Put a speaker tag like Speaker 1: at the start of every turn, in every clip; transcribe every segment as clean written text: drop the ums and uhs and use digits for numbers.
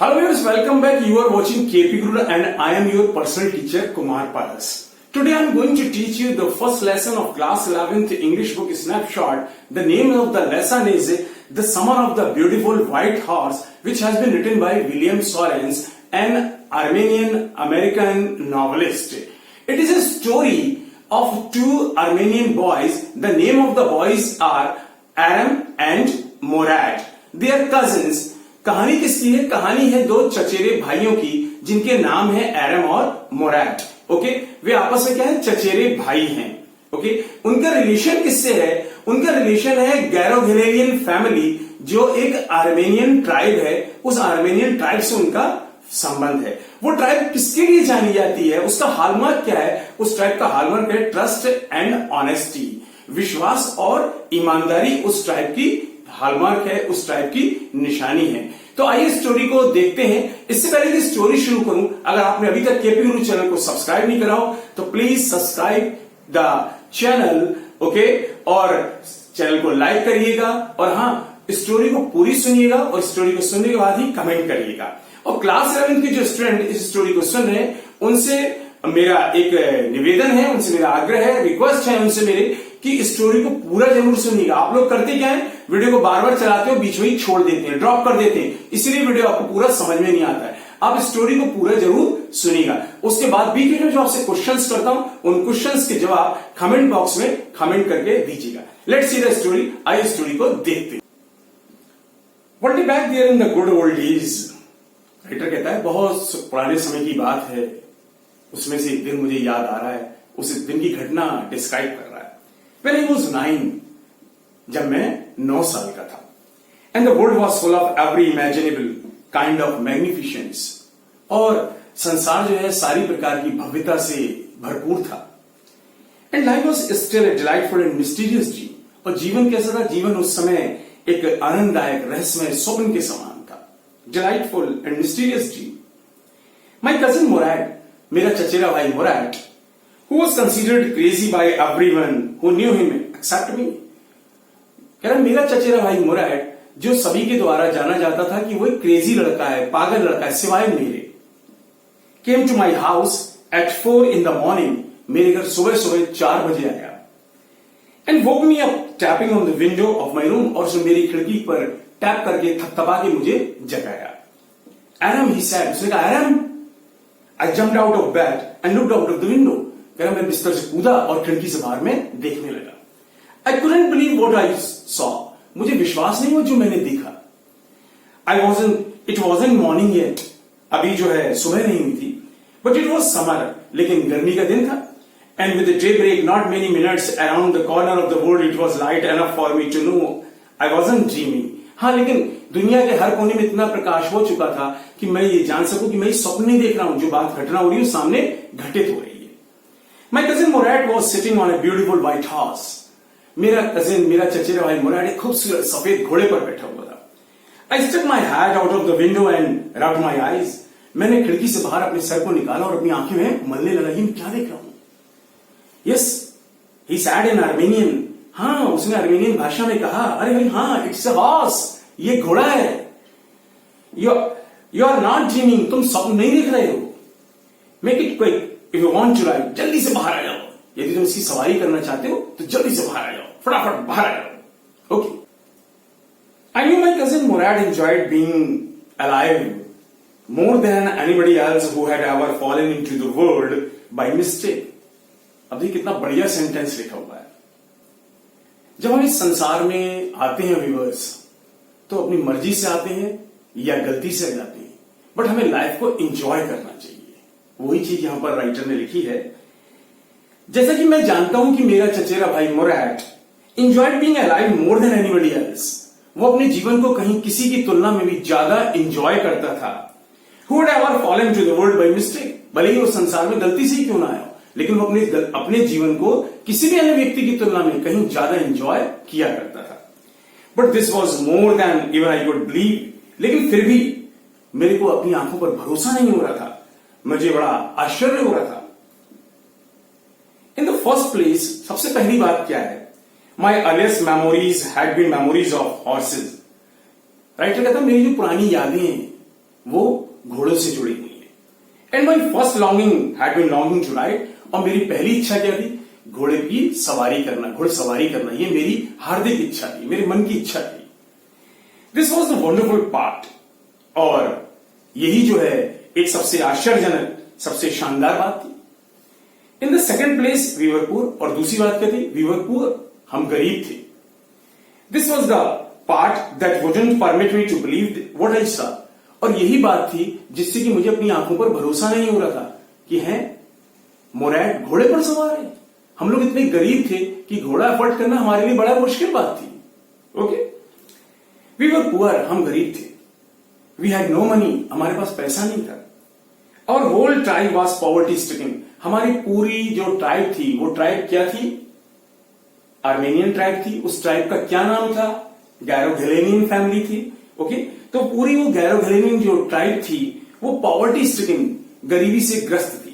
Speaker 1: Hello viewers, welcome back. You are watching KP Guru and I am your personal teacher Kumar Paras. Today I am going to teach you the first lesson of class 11th English book snapshot. The name of the lesson is The Summer of the Beautiful White Horse, which has been written by William Sorens, an Armenian-American novelist. It is a story of two Armenian boys. The name of the boys are Aram and Morad. They are cousins. कहानी किसकी है? कहानी है दो चचेरे भाइयों की जिनके नाम है एरम और मोराट. ओके, वे आपस में क्या है? चचेरे भाई हैं. ओके, उनका रिलेशन किससे है? उनका रिलेशन है गैरोघेलेरियन फैमिली, जो एक आर्मेनियन ट्राइब है. उस आर्मेनियन ट्राइब से उनका संबंध है. वो ट्राइब किसके लिए जानी जाती है? उसका हॉलमार्क क्या है? उस ट्राइब का हॉलमार्क है ट्रस्ट एंड ऑनेस्टी. विश्वास और ईमानदारी उस ट्राइब की हॉलमार्क है, उस ट्राइब की निशानी है. तो आइए स्टोरी को देखते हैं. इससे पहले कि स्टोरी शुरू करूं, अगर आपने अभी तक केपी गुरु चैनल को सब्सक्राइब नहीं करा हो तो please subscribe the channel. Okay, और चैनल को लाइक करिएगा और हाँ, स्टोरी को पूरी सुनिएगा और स्टोरी को सुनने के बाद ही कमेंट करिएगा. और क्लास 11 के जो स्टूडेंट इस स्टोरी को सुन रहे हैं उनसे मेरा एक निवेदन है, उनसे मेरा आग्रह है, रिक्वेस्ट है उनसे मेरे कि स्टोरी को पूरा जरूर सुनिएगा. आप लोग करते क्या है? वीडियो को बार बार चलाते हो, बीच में ही छोड़ देते हैं, ड्रॉप कर देते हैं, इसलिए वीडियो आपको पूरा समझ में नहीं आता है. आप स्टोरी को पूरा जरूर सुनिएगा. उसके बाद भी जो आपसे क्वेश्चंस करता हूं, उन क्वेश्चंस के जवाब कमेंट बॉक्स में कमेंट करके दीजिएगा. Let's see the story. आइए स्टोरी को देखते हैं. One day back there in the good old days. Writer कहता है बहुत पुराने समय की बात है, उसमें से एक दिन मुझे याद आ रहा है. उस दिन की घटना डिस्क्राइब कर रहा है. When I was 9, जब मैं 9 साल का था. And the world was full of every imaginable kind of magnificence. और संसार जो है सारी प्रकार की भव्यता से भरपूर था. And life was still a delightful and mysterious dream. और जीवन कैसा था? जीवन उस समय एक आनंददायक रहस्यमय स्वप्न के समान था. Delightful and mysterious dream. My cousin Morad, मेरा चचेरा भाई मोराट, who was considered crazy by everyone who knew him except me. कह रहा मेरा चचेरा भाई मोराट, जो सभी के द्वारा जाना जाता था कि वो एक क्रेजी लड़का है, पागल लड़का है, सिवाय मेरे. came to my house at 4 in the morning. मेरे घर सुबह सुबह 4 बजे आया. and woke me up tapping on the window of my room. और उसने मेरी खिड़की पर टैप करके थपथपा के मुझे जगाया. Aram, he said. उसने कहा Aram. I jumped out of bed and looked out of the window. कह रहा मैं बिस्तर से कूदा और खिड़की से बाहर में देखने लगा. I couldn't believe what I saw. मुझे विश्वास नहीं हुआ जो मैंने देखा. It wasn't morning yet. अभी जो है सुबह नहीं हुई थी. But it was summer. लेकिन गर्मी का दिन था. And with the daybreak, not many minutes around the corner of the world, it was light enough for me to know I wasn't dreaming. हाँ, लेकिन दुनिया के हर कोने में इतना प्रकाश हो चुका था कि मैं ये जान सकूं कि मैं स्वप्न नहीं देख रहा हूं, जो बात घटना हो रही है सामने घटित हो रही है. My cousin Morad was sitting on a beautiful white horse. मेरा कजिन, मेरा चचेरा भाई मोराड एक खूबसूरत सफेद घोड़े पर बैठा हुआ था. I stuck my head out of the window and rubbed my eyes. मैंने खिड़की से बाहर अपने सर को निकाला और अपनी आंखें में मलने लगा. ये मैं क्या देख रहा हूं? Yes, he said in Armenian. हाँ, उसने आर्मेनियन भाषा में कहा, अरे भाई हाँ, इट्स अ हॉर्स. ये घोड़ा है. You are not dreaming. तुम स्वप्न नहीं देख रहे हो. Make it quick if you want to ride. जल्दी से बाहर आ जाओ. यदि तुम इसकी सवारी करना चाहते हो तो जल्दी से बाहर आ जाओ, फटाफट बाहर आ जाओ. Okay. I knew my cousin Mourad enjoyed being alive more than anybody else who had ever fallen into the world by mistake. अब देखिए कितना बढ़िया सेंटेंस लिखा हुआ है. जब हम इस संसार में आते हैं व्यूअर्स, तो अपनी मर्जी से आते हैं या गलती से जाते हैं, बट हमें लाइफ को एंजॉय करना चाहिए. वही चीज यहां पर राइटर ने लिखी है. जैसा कि मैं जानता हूं कि मेरा चचेरा भाई Mourad enjoyed being alive more than anybody else. वो अपने जीवन को कहीं किसी की तुलना में भी ज्यादा एंजॉय करता था. Who had ever fallen to the world by mistake. भले ही वो संसार में गलती से ही क्यों ना आया, लेकिन वो अपने जीवन को किसी भी अन्य व्यक्ति की तुलना में कहीं ज्यादा एंजॉय किया करता था. But this was more than even I could believe. लेकिन फिर भी मेरे को अपनी आंखों पर भरोसा नहीं हो रहा था. मुझे बड़ा आश्चर्य हो रहा था. इन द फर्स्ट प्लेस, सबसे पहली बात क्या है? My earliest memories had been memories of horses. Writer कहता मेरी जो पुरानी यादें हैं वो घोड़ों से जुड़ी हुई है। And my first longing had been longing to ride, और मेरी पहली इच्छा क्या थी? घोड़े की सवारी करना, घुड़सवारी करना। ये मेरी हार्दिक इच्छा थी, मेरे मन की इच्छा थी। This was the wonderful part, और यही जो है एक सबसे आश्चर्यजनक, सबसे शानदार बात थी। In the second place we were poor, और दूसरी बात क्या थी? वी वर पुअर, हम गरीब थे। This was the part that wouldn't permit me to believe what I saw, और यही बात थी जिससे कि मुझे अपनी आंखों पर भरोसा नहीं हो रहा था कि है मोरैड घोड़े पर सवार है। हम लोग इतने गरीब थे कि घोड़ा अफोर्ड करना हमारे लिए बड़ा मुश्किल बात थी। ओके, वी वर पुअर, हम गरीब थे। वी हैड नो मनी, हमारे पास पैसा नहीं था। और whole tribe was poverty stricken, हमारी पूरी जो ट्राइब थी, वो ट्राइब क्या थी? आर्मेनियन ट्राइब थी। उस ट्राइब का क्या नाम था? गैरोगेलेनियन फैमिली थी। ओके, तो पूरी वो गैरोगेलेनियन जो ट्राइब थी वो पॉवर्टी स्ट्रिकन, गरीबी से ग्रस्त थी।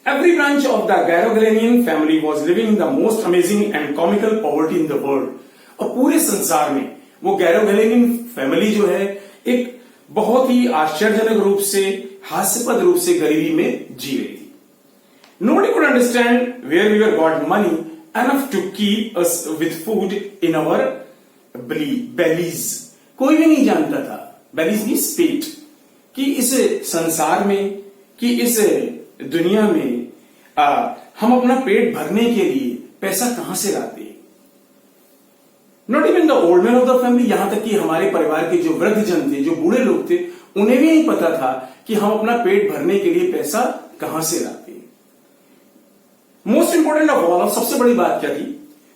Speaker 1: Every branch of the Garoghlanian family was living in the most amazing and comical poverty in the world, और पूरे संसार में वो गैरोगेलेनियन फैमिली जो है एक बहुत ही आश्चर्यजनक रूप से, हास्यपद रूप से गरीबी में जी रही थी। Nobody could understand where we were got money enough to keep us with food in our bellies. कोई भी नहीं जानता था, bellies मीन्स पेट, कि इस संसार में, कि इस दुनिया में हम अपना पेट भरने के लिए पैसा कहां से लाते हैं। Not even the old man of the family, यहां तक कि हमारे परिवार के जो वृद्ध जन थे, जो बूढ़े लोग थे, उन्हें भी नहीं पता था कि हम अपना पेट भरने के लिए पैसा कहां से लाते हैं। मोस्ट इंपोर्टेंट ऑफ ऑल, सबसे बड़ी बात क्या थी?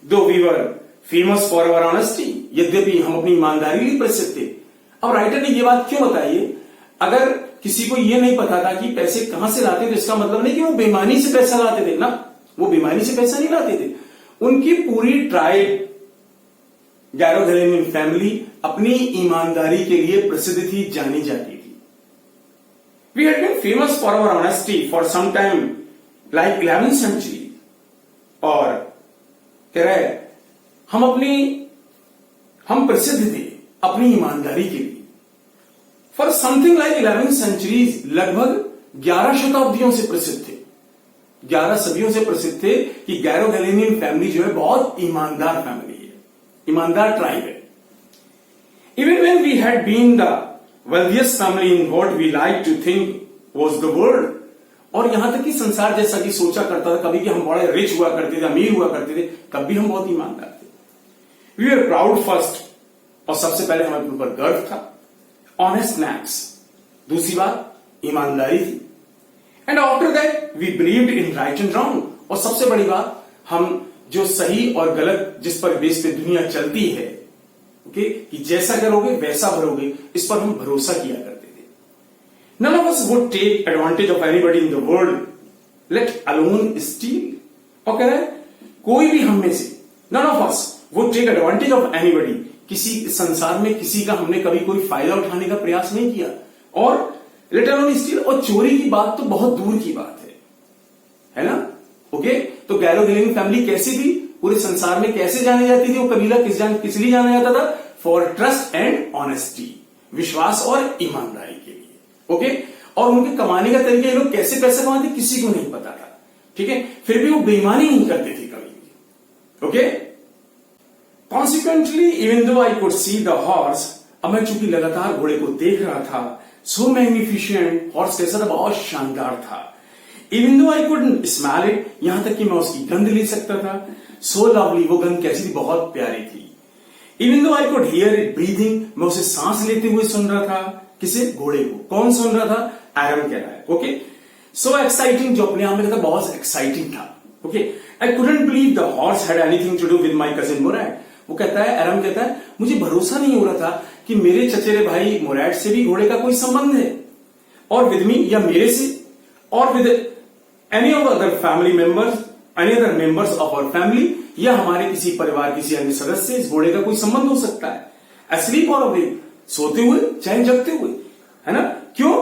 Speaker 1: Though we were famous for our honesty, यद्यपि हम अपनी ईमानदारी लिए प्रसिद्ध थे। अब राइटर ने यह बात क्यों बताई है? अगर किसी को यह नहीं पता था कि पैसे कहां से लाते, तो इसका मतलब नहीं कि वो बेईमानी से पैसा लाते थे ना, वो बेईमानी से पैसा नहीं लाते थे। उनकी पूरी ट्राइब, गैरोगेलेनियन फैमिली, अपनी ईमानदारी के लिए प्रसिद्ध थी, जानी जाती थी। We had been famous for our honesty for some time like 11th century, और कह रहे हम प्रसिद्ध थे अपनी ईमानदारी के लिए for something like 11th centuries, लगभग 11 शताब्दियों से प्रसिद्ध थे, 11 सदियों से प्रसिद्ध थे कि गैरोगेलेनियन फैमिली जो है बहुत ईमानदार फैमिली है, ईमानदार ट्राइब है। Even when we had been the wealthiest family in what we like to think was the world, और यहां तक कि संसार जैसा कि सोचा करता था कभी कि हम बड़े रिच हुआ करते थे, अमीर हुआ करते थे, तब भी हम बहुत ईमानदार थे। वी आर प्राउड फर्स्ट, और सबसे पहले हमारे ऊपर गर्व था। ऑनेस्टनेस, दूसरी बात ईमानदारी थी। And after that we believed in right and wrong, और सबसे बड़ी बात, हम जो सही और गलत, जिस पर बेस पे दुनिया चलती है, ओके, कि जैसा करोगे वैसा भरोगे, इस पर हम भरोसा किया करते थे। None of us would take advantage of anybody in the world, let alone steal. और कह रहा है कोई भी हम में से, none of us would take advantage of anybody, किसी संसार में किसी का हमने कभी कोई फायदा उठाने का प्रयास नहीं किया, और let alone steal, और चोरी की बात तो बहुत दूर की बात है ना। ओके, तो गैरोगेलेनियन फैमिली कैसी थी? पूरे संसार में कैसे जानी जाती थी? वो कबीला किस लिए जाना जाता था? फॉर ट्रस्ट एंड ऑनेस्टी, विश्वास और ईमानदारी के लिए। ओके, और उनके कमाने का तरीका, ये लोग कैसे पैसे कमाते किसी को नहीं पता था, ठीक है, फिर भी वो बेईमानी नहीं करते थे कभी भी। Okay, consequently even though I could see the horse, अब मैं चूंकि लगातार घोड़े को देख रहा था, सो मैग्निफिशिएंट, हॉर्स कैसा था? बहुत शानदार था। Even though I could smell it, यहां तक कि मैं उसकी गंध ले सकता था। सो लवली, वो गंध कैसी थी? बहुत प्यारी थी। Even though I could hear it breathing, मैं उसे सांस लेते हुए सुन रहा था। किसे? घोड़े को। कौन सुन रहा था? एरम कह रहा है। ओके, सो एक्साइटिंग, जो अपने आप में कहता बहुत एक्साइटिंग था। Okay, I couldn't believe the horse had anything to do with my cousin Mourad. वो कहता है, एरम कहता है, मुझे भरोसा नहीं हो रहा था कि मेरे चचेरे भाई मोरैड से भी घोड़े का कोई संबंध है, और विद मी, या मेरे से, और with any of other family members, any other members of our family, या हमारे किसी परिवार, किसी अन्य सदस्य से इस घोड़े का कोई संबंध हो सकता है। एस्लीप और अवेक, सोते हुए चाहे जगते हुए, है ना। क्यों?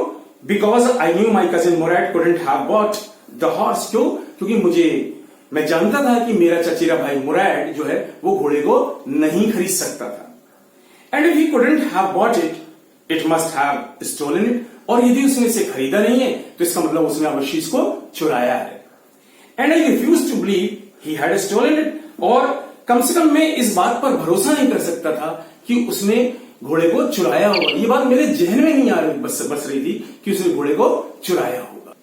Speaker 1: Because I knew my cousin Mourad couldn't have bought the horse. क्यों? क्योंकि मैं जानता था कि मेरा चचेरा भाई मोरैड जो है वो घोड़े को नहीं खरीद सकता था। And if he couldn't have bought it, it must have stolen it, और यदि उसने इसे खरीदा नहीं है तो इसका मतलब उसने अवश्य इसको चुराया है। And I refuse to believe he had stolen it, और कम से कम मैं इस बात पर भरोसा नहीं कर सकता था कि उसने घोड़े को चुराया होगा। ये बात मेरे जहन में नहीं आ रही बस रही थी कि उसने घोड़े को चुराया होगा।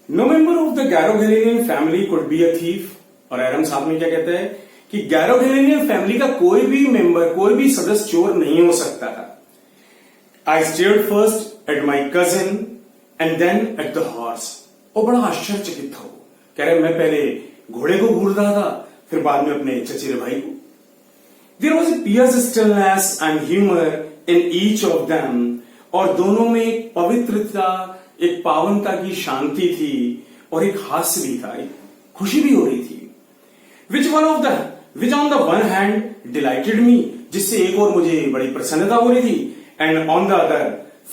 Speaker 1: No member of the Garoghlanian family could be a thief, और एडम साहब ने क्या कहता है कि गैरोगेलिनियन फैमिली का कोई भी मेंबर, कोई भी सदस्य चोर नहीं हो सकता था। I stared first at my cousin and then at the horse, और बड़ा आश्चर्यचकित था वो। कह रहे मैं पहले घोड़े को घूर रहा था, फिर बाद में अपने चचेरे भाई को। There was a fierce stillness and humor in each of them, और दोनों में एक पवित्रता, एक पावनता की शांति थी और एक हास्य भी था, एक खुशी भी हो रही थी। Which on the one hand delighted me, जिससे एक और मुझे बड़ी प्रसन्नता हो रही थी, and on the other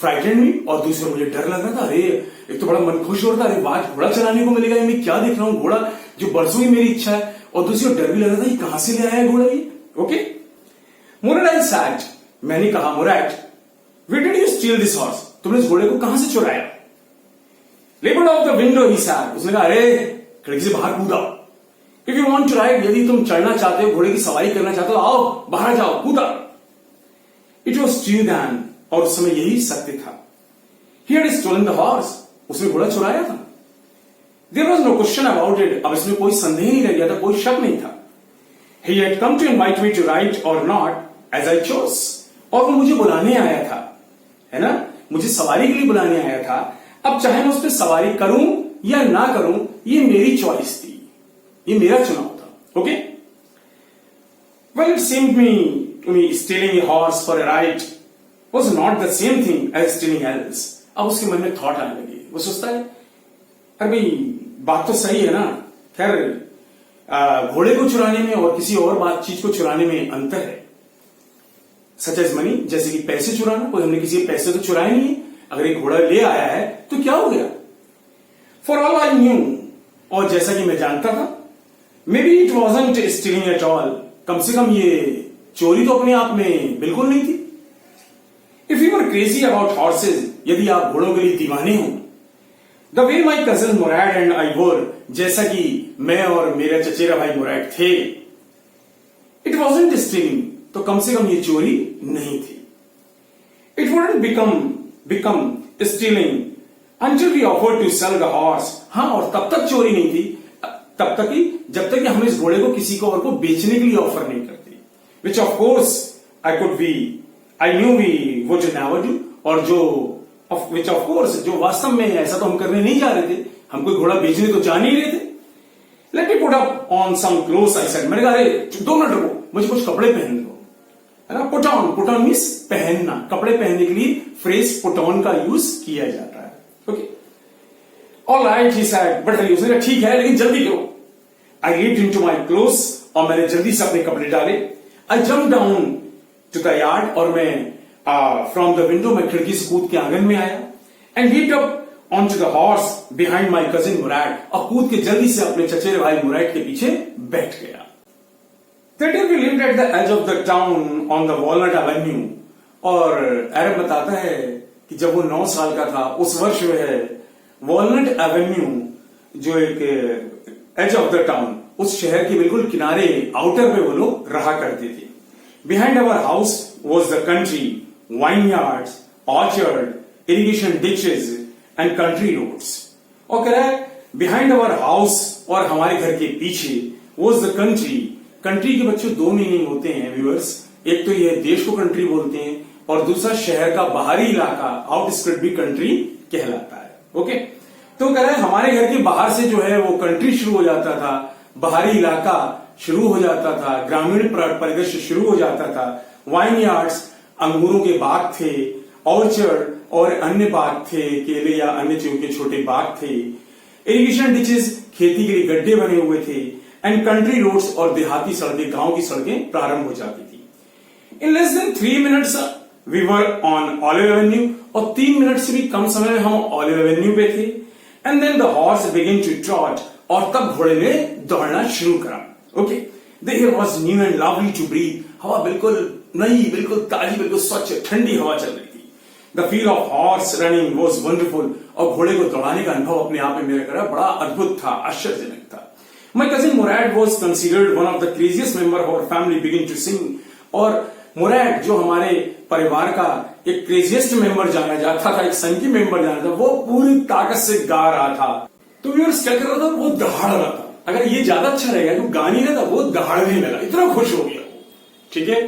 Speaker 1: frightened me, और दूसरा मुझे डर लग रहा था। अरे एक तो बड़ा मन खुश हो रहा था, अरे आज घोड़ा चलाने को मिलेगा, मैं क्या देख रहा हूं, घोड़ा जो बरसों ही मेरी इच्छा है, और दूसरी डर भी लग रहा था, ये कहां से ले आया है घोड़ा ये। ओके, मुराद आई सैड, मैंने कहा मुराद, where did you steal this horse? तुमने इस घोड़े को कहां से चुराया? Leaped out the window, he said, उसने कहा अरे खिड़की से बाहर कूदा। If you want to ride, यदि तुम चढ़ना चाहते हो, घोड़े की सवारी करना चाहते हो, आओ बाहर जाओ, कूदा। It was true then, और उस समय यही सत्य था। He had stolen the horse, उसने घोड़ा चुराया था। There was no question about it, अब इसमें कोई संदेह नहीं रह गया था, कोई शक नहीं था। He had come to invite me to ride or not as I chose, और वो मुझे बुलाने आया था, है ना, मुझे सवारी के लिए बुलाने आया था। अब चाहे मैं उस पर सवारी करूं या ना करूं, ये मेरी चॉइस थी, ये मेरा चुनाव था। Okay, well it seemed to me stealing a horse for a ride was not the same thing as stealing else। अब उसके मन में थॉट आने लगी, वो सोचता है अरे भाई बात तो सही है ना, खैर घोड़े को चुराने में और किसी और चीज को चुराने में अंतर है। सच एज मनी, जैसे कि पैसे चुराना, कोई हमने किसी पैसे तो चुराए नहीं है, अगर एक घोड़ा ले आया है तो क्या हो गया। फॉर ऑल आई न्यू, और जैसा कि मैं जानता था, maybe it wasn't stealing at all, कम से कम ये चोरी तो अपने आप में बिल्कुल नहीं थी। If you are crazy about horses, यदि आप घोड़ों के लिए दीवाने हो, the way my cousin Mourad and I were, जैसा कि मैं और मेरा चचेरा भाई मुराद थे, इट वॉजंट स्टीलिंग, तो कम से कम ये चोरी नहीं थी। It wouldn't become stealing until we offered to sell the horse, हाँ, और तब तक चोरी नहीं थी, तब तक कि जब तक कि हम इस घोड़े को किसी को और को बेचने के लिए ऑफर नहीं करते। Which of course I knew we would never do, और विच ऑफ कोर्स जो वास्तव में ऐसा तो हम करने नहीं जा रहे थे, हम कोई घोड़ा बेचने तो जा नहीं रहे थे। Let me put up on some clothes, I said, मैंने कहा अरे 2 मिनट रुको, मुझे कुछ कपड़े पहन दो, है ना। पुट ऑन मींस पहनना, कपड़े पहनने के लिए फ्रेज पुट ऑन का यूज किया जाता है। Okay, alright he said, but उसने कहा ठीक है लेकिन जल्दी करो। I leaped into my clothes, और मैंने जल्दी से अपने कपड़े डाले। I jump down to the yard, और मैं फ्रॉम द विंडो, मैं खिड़की से कूद के आंगन में आया। And leaped up onto the horse behind my cousin Murad, और कूद के जल्दी से अपने चचेरे भाई मुराद के पीछे बैठ गया। That year we lived at the edge of the town on the Walnut Avenue, और एरब बताता है कि जब वो 9 साल का था, उस वर्ष वह वॉलनट एवेन्यू, जो एक एज ऑफ द टाउन, उस शहर के बिल्कुल किनारे, आउटर पे वो लोग रहा करते थे। Behind our house was the country, vineyards, orchard, irrigation ditches and country roads। और कह रहा है बिहाइंड अवर हाउस, और हमारे घर के पीछे, was the country। कंट्री के बच्चों 2 मीनिंग होते हैं व्यूअर्स, एक तो ये देश को कंट्री बोलते हैं, और दूसरा शहर का बाहरी इलाका, आउटस्कर्ट भी कंट्री कहलाता है। ओके, तो कह रहा है हमारे घर के बाहर से जो है वो कंट्री शुरू हो जाता था, बाहरी इलाका शुरू हो जाता था, ग्रामीण परिदृश्य शुरू हो जाता था। वाइन यार्ड्स, अंगूरों के बाग थे, ऑर्चर्ड और अन्य बाग थे, केले या अन्य के छोटे बाग थे। इरिगेशन डिचेस, खेती के लिए गड्ढे बने हुए थे। एंड कंट्री रोड्स, और देहाती सड़कें, गांव की सड़कें प्रारंभ हो जाती थी। In less than 3 minutes we were on Olive Avenue, और 3 मिनट से भी कम समय में हम ऑलिव एवेन्यू पे थे। And then the horse begin to trot, और तब घोड़े ने दौड़ना शुरू करा। Okay, the air was new and lovely to breathe, हवा बिल्कुल नई, बिल्कुल ताजी, बिल्कुल स्वच्छ ठंडी हवा चल रही थी। The feel of horse running was wonderful. और घोड़े को दौड़ाने का अनुभव अपने आप में मेरे करा बड़ा अद्भुत था, आश्चर्यजनक था। My cousin Murad was considered one of the craziest member of our family begin to sing। और मुराद जो हमारे परिवार का एक क्रेजिएस्ट मेंबर जाना जाता था, एक संगी मेंबर जाना था, वो पूरी ताकत से गा रहा था। तो व्यूअर्स क्या कर रहा था, वो दहाड़ रहा था। अगर ये ज्यादा अच्छा रहेगा तो गा नहीं रहा था, वो दहाड़ने लगा, इतना खुश हो गया वो। ठीक है,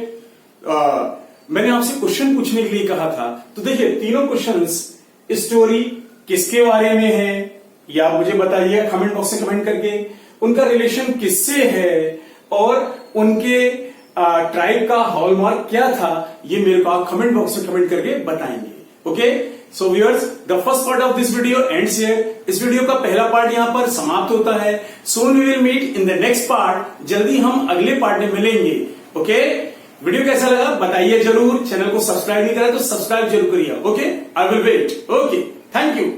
Speaker 1: मैंने आपसे क्वेश्चन पूछने के लिए कहा था, तो देखिए तीनों क्वेश्चंस स्टोरी किसके बारे में है, या मुझे बताइए कमेंट बॉक्स में कमेंट करके। उनका रिलेशन किससे है और उनके ट्राइब का हॉलमार्क क्या था, ये मेरे को आप कमेंट बॉक्स में कमेंट करके बताएंगे। Okay, so viewers, the first part of this video ends here. इस वीडियो का पहला पार्ट यहां पर समाप्त होता है। Soon we will meet in the next part. जल्दी हम अगले पार्ट में मिलेंगे। ओके, वीडियो कैसा लगा बताइए जरूर। चैनल को सब्सक्राइब नहीं करा तो सब्सक्राइब जरूर करिए। Okay, I will wait. Okay, thank you.